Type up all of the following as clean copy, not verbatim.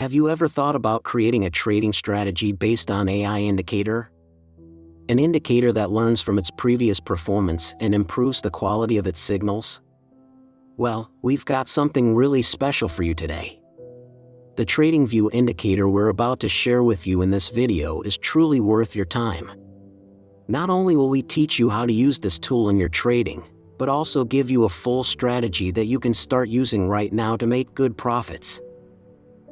Have you ever thought about creating a trading strategy based on AI indicator? An indicator that learns from its previous performance and improves the quality of its signals? Well, we've got something really special for you today. The TradingView indicator we're about to share with you in this video is truly worth your time. Not only will we teach you how to use this tool in your trading, but also give you a full strategy that you can start using right now to make good profits.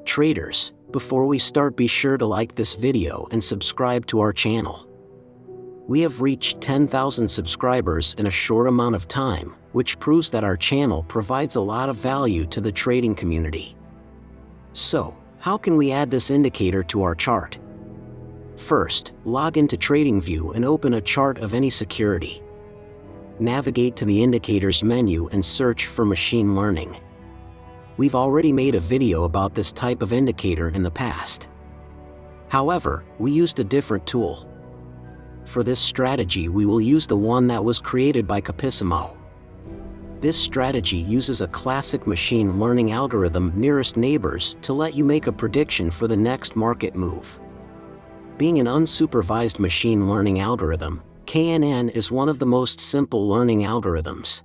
Traders, before we start, be sure to like this video and subscribe to our channel. We have reached 10,000 subscribers in a short amount of time, which proves that our channel provides a lot of value to the trading community. So, how can we add this indicator to our chart? First, log into TradingView and open a chart of any security. Navigate to the Indicators menu and search for Machine Learning. We've already made a video about this type of indicator in the past. However, we used a different tool. For this strategy, we will use the one that was created by Capissimo. This strategy uses a classic machine learning algorithm, nearest neighbors, to let you make a prediction for the next market move. Being an unsupervised machine learning algorithm, KNN is one of the most simple learning algorithms.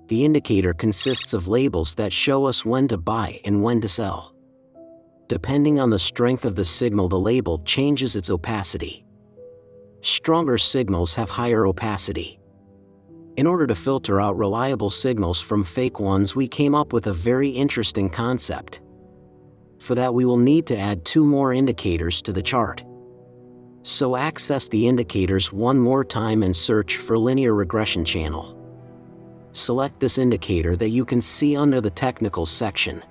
The indicator consists of labels that show us when to buy and when to sell. Depending on the strength of the signal, the label changes its opacity. Stronger signals have higher opacity. In order to filter out reliable signals from fake ones, we came up with a very interesting concept. For that, we will need to add 2 more indicators to the chart. So access the indicators one more time and search for linear regression channel. Select this indicator that you can see under the technical section.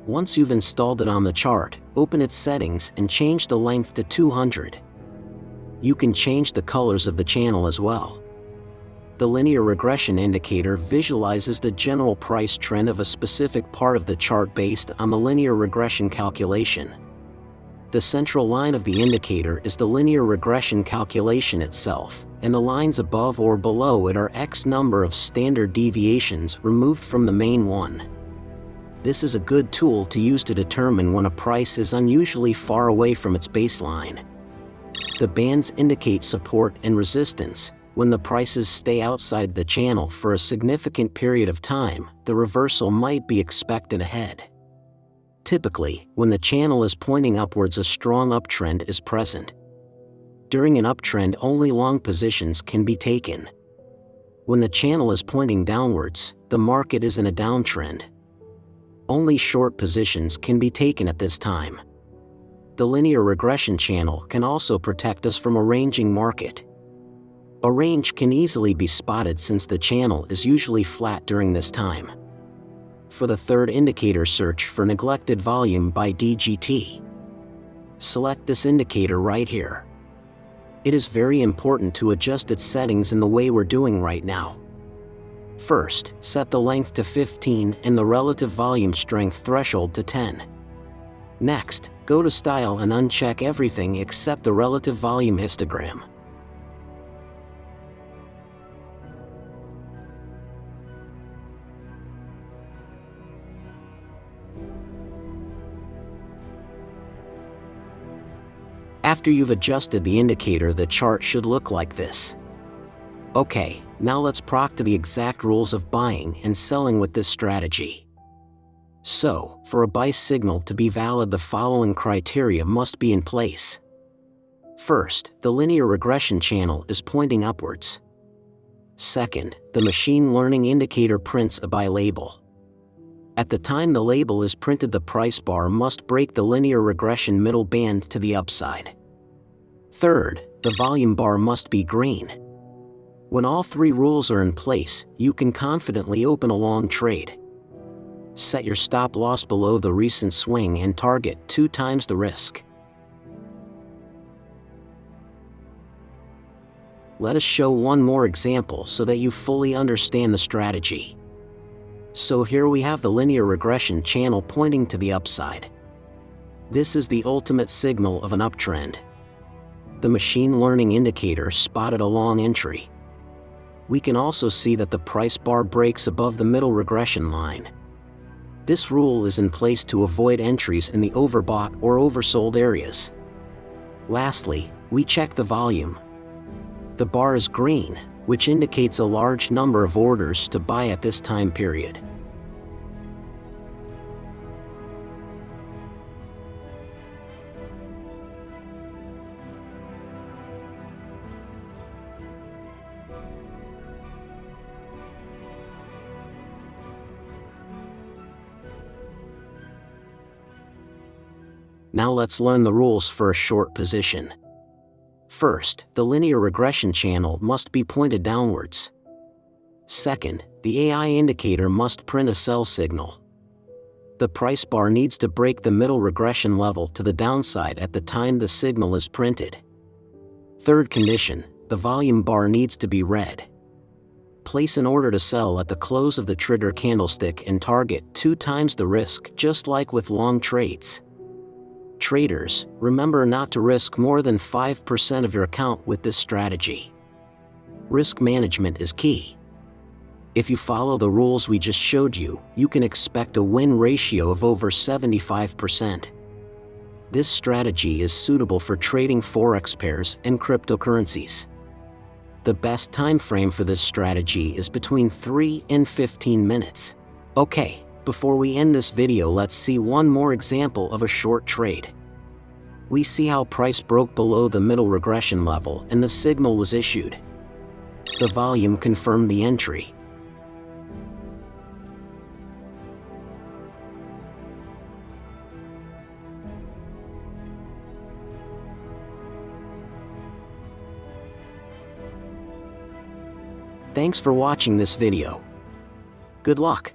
Once you've installed it on the chart, open its settings and change the length to 200. You can change the colors of the channel as well. The linear regression indicator visualizes the general price trend of a specific part of the chart based on the linear regression calculation. The central line of the indicator is the linear regression calculation itself, and the lines above or below it are X number of standard deviations removed from the main one. This is a good tool to use to determine when a price is unusually far away from its baseline. The bands indicate support and resistance. When the prices stay outside the channel for a significant period of time, the reversal might be expected ahead. Typically, when the channel is pointing upwards, a strong uptrend is present. During an uptrend, only long positions can be taken. When the channel is pointing downwards, the market is in a downtrend. Only short positions can be taken at this time. The linear regression channel can also protect us from a ranging market. A range can easily be spotted since the channel is usually flat during this time. For the third indicator, search for neglected volume by DGT. Select this indicator right here. It is very important to adjust its settings in the way we're doing right now. First, set the length to 15 and the relative volume strength threshold to 10. Next, go to Style and uncheck everything except the relative volume histogram. After you've adjusted the indicator, the chart should look like this. Okay, now let's proc to the exact rules of buying and selling with this strategy. So, for a buy signal to be valid, the following criteria must be in place. First, the linear regression channel is pointing upwards. Second, the machine learning indicator prints a buy label. At the time the label is printed, the price bar must break the linear regression middle band to the upside. Third, the volume bar must be green. When all 3 rules are in place, you can confidently open a long trade. Set your stop loss below the recent swing and target 2 times the risk. Let us show one more example so that you fully understand the strategy. So here we have the linear regression channel pointing to the upside. This is the ultimate signal of an uptrend. The machine learning indicator spotted a long entry. We can also see that the price bar breaks above the middle regression line. This rule is in place to avoid entries in the overbought or oversold areas. Lastly, we check the volume. The bar is green, which indicates a large number of orders to buy at this time period. Now let's learn the rules for a short position. First, the linear regression channel must be pointed downwards. Second, the AI indicator must print a sell signal. The price bar needs to break the middle regression level to the downside at the time the signal is printed. Third condition, the volume bar needs to be red. Place an order to sell at the close of the trigger candlestick and target 2 times the risk, just like with long trades. Traders, remember not to risk more than 5% of your account with this strategy. Risk management is key. If you follow the rules we just showed you, you can expect a win ratio of over 75%. This strategy is suitable for trading Forex pairs and cryptocurrencies. The best time frame for this strategy is between 3 and 15 minutes. Okay. Before we end this video, let's see one more example of a short trade. We see how price broke below the middle regression level and the signal was issued. The volume confirmed the entry. Thanks for watching this video. Good luck!